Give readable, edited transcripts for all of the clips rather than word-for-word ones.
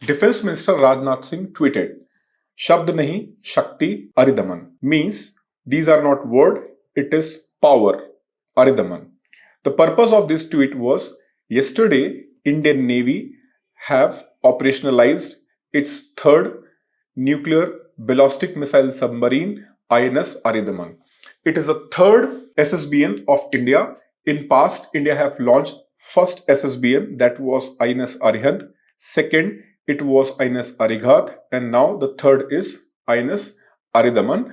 Defense Minister Rajnath Singh tweeted, Shabd nahi, Shakti, Aridhaman. Means these are not word, it is power, Aridhaman. The purpose of this tweet was, yesterday Indian Navy have operationalized its third nuclear ballistic missile submarine INS Aridhaman. It is the third SSBN of India. In past, India have launched first SSBN, that was INS Arihant. Second, it was INS Arighat, and now the third is INS Aridhaman.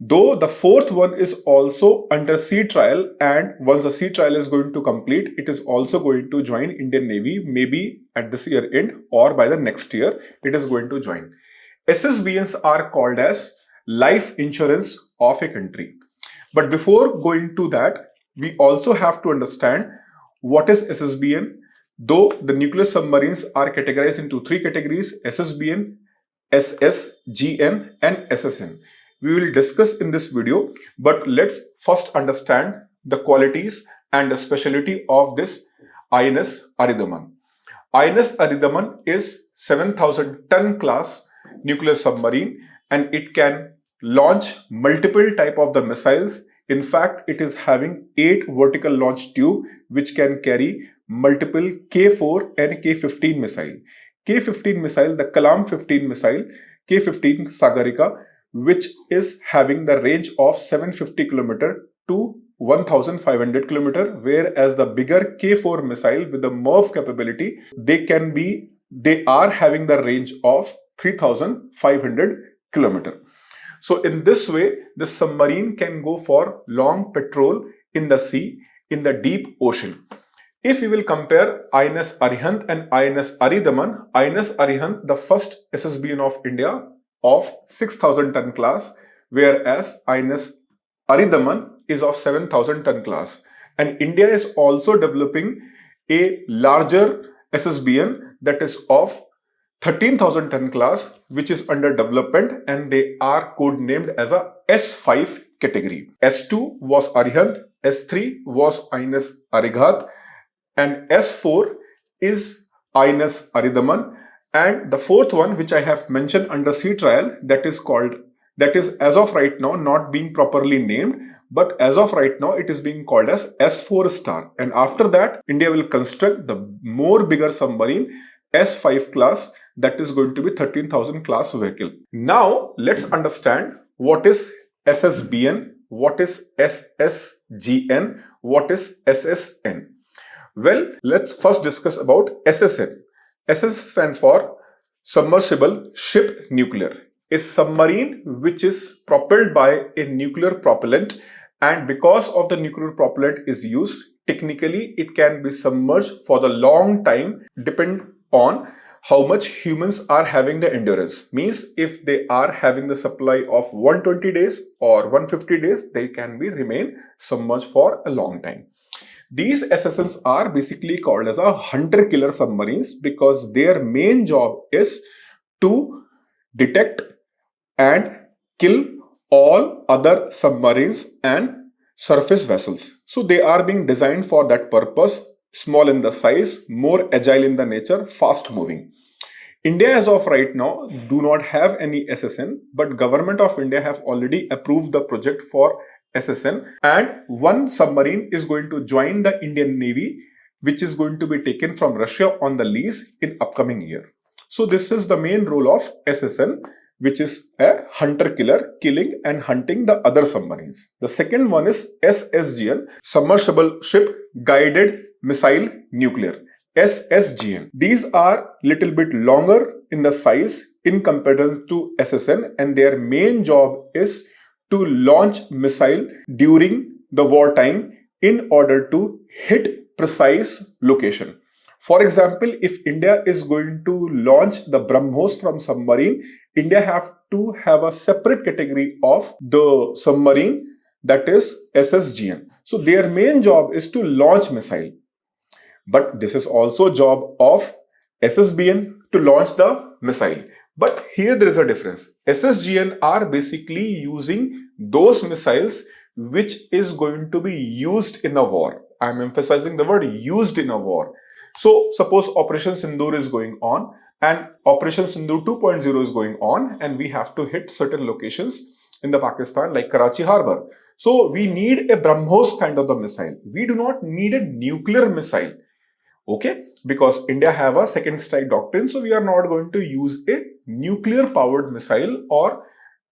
Though the fourth one is also under sea trial, and once the sea trial is going to complete, it is also going to join Indian Navy, maybe at this year end or by the next year it is going to join. SSBNs are called as life insurance of a country. But before going to that, we also have to understand what is SSBN. Though the nuclear submarines are categorized into three categories: SSBN, SSGN and SSN. We will discuss in this video, but let's first understand the qualities and the specialty of this INS Aridhaman. INS Aridhaman is 7,000 ton class nuclear submarine, and it can launch multiple type of the missiles. In fact, it is having 8 vertical launch tube which can carry multiple K4 and K15 missile. K15 missile, the Kalam 15 missile, K15 Sagarika, which is having the range of 750 km to 1500 km, whereas the bigger K4 missile with the MIRV capability, they are having the range of 3500 km. So in this way, the submarine can go for long patrol in the sea, in the deep ocean. If we will compare INS Arihant and INS Aridhaman, INS Arihant, the first SSBN of India of 6,000 ton class, whereas INS Aridhaman is of 7,000 ton class. And India is also developing a larger SSBN that is of 13,000 ton class, which is under development, and they are codenamed as a S5 category. S2 was Arihant, S3 was INS Arighat, and S4 is INS Aridhaman, and the fourth one, which I have mentioned under sea trial, that is as of right now not being properly named, but as of right now it is being called as S4 star. And after that, India will construct the more bigger submarine S5 class, that is going to be 13,000 class vehicle. Now let's understand what is SSBN, what is SSGN, what is SSN. Well, let's first discuss about SSN. SS stands for Submersible Ship Nuclear. A submarine which is propelled by a nuclear propellant, and because of the nuclear propellant is used, technically it can be submerged for the long time, depend on how much humans are having the endurance. Means if they are having the supply of 120 days or 150 days, they can be remain submerged for a long time. These SSNs are basically called as a hunter-killer submarines because their main job is to detect and kill all other submarines and surface vessels. So they are being designed for that purpose. Small in the size, more agile in the nature, fast moving. India as of right now do not have any SSN, but Government of India have already approved the project for SSN, and one submarine is going to join the Indian Navy, which is going to be taken from Russia on the lease in upcoming year. So this is the main role of SSN, which is a hunter-killer, killing and hunting the other submarines. The second one is SSGN, Submersible Ship Guided Missile Nuclear, SSGN. These are little bit longer in the size in comparison to SSN, and their main job is to launch missile during the wartime in order to hit precise location. For example, if India is going to launch the BrahMos from submarine, India have to have a separate category of the submarine, that is SSGN. So their main job is to launch missile. But this is also job of SSBN to launch the missile. But here there is a difference. SSGN are basically using those missiles which is going to be used in a war. I am emphasizing the word used in a war. So suppose Operation Sindoor is going on. and Operation Sindhu 2.0 is going on, and we have to hit certain locations in the Pakistan like Karachi Harbour. So we need a BrahMos kind of the missile. We do not need a nuclear missile. Okay, because India have a second strike doctrine, so we are not going to use a nuclear powered missile or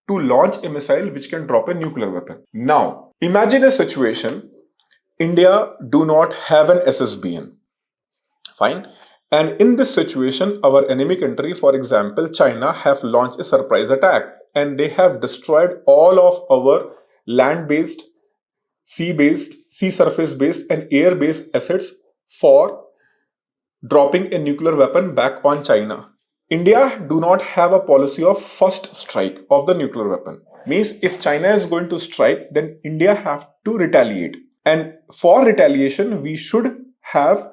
to launch a missile which can drop a nuclear weapon. Now, imagine a situation, India do not have an SSBN. Fine. And in this situation, our enemy country, for example, China, have launched a surprise attack and they have destroyed all of our land-based, sea-based, sea surface-based and air-based assets for dropping a nuclear weapon back on China. India do not have a policy of first strike of the nuclear weapon. Means if China is going to strike, then India have to retaliate. And for retaliation, we should have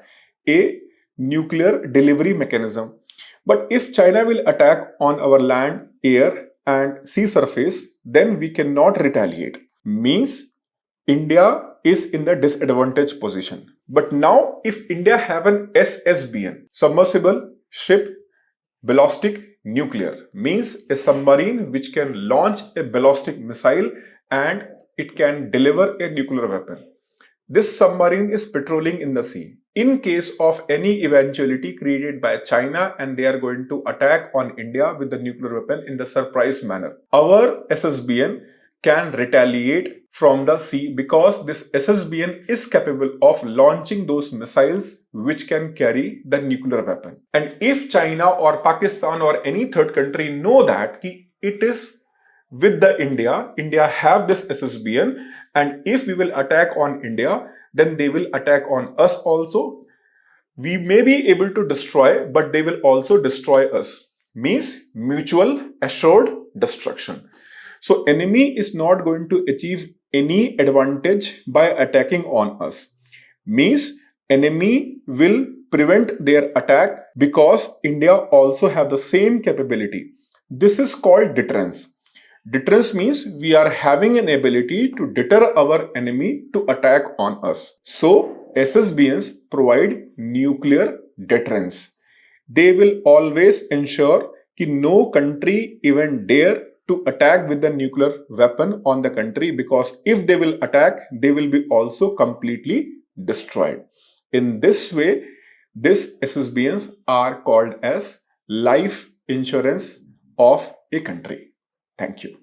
a nuclear delivery mechanism. But if China will attack on our land, air and sea surface, then we cannot retaliate. Means India is in the disadvantaged position. But now if India have an SSBN, submersible ship ballistic nuclear, means a submarine which can launch a ballistic missile and it can deliver a nuclear weapon. This submarine is patrolling in the sea. In case of any eventuality created by China and they are going to attack on India with the nuclear weapon in the surprise manner, our SSBN can retaliate from the sea because this SSBN is capable of launching those missiles which can carry the nuclear weapon. And if China or Pakistan or any third country know that it is with the India have this SSBN, and if we will attack on India, then they will attack on us also. We may be able to destroy, but they will also destroy us. Means mutual assured destruction. So enemy is not going to achieve any advantage by attacking on us. Means enemy will prevent their attack because India also have the same capability. This is called deterrence. Deterrence means we are having an ability to deter our enemy to attack on us. So SSBNs provide nuclear deterrence. They will always ensure that no country even dare to attack with the nuclear weapon on the country, because if they will attack, they will be also completely destroyed. In this way, these SSBNs are called as life insurance of a country. Thank you.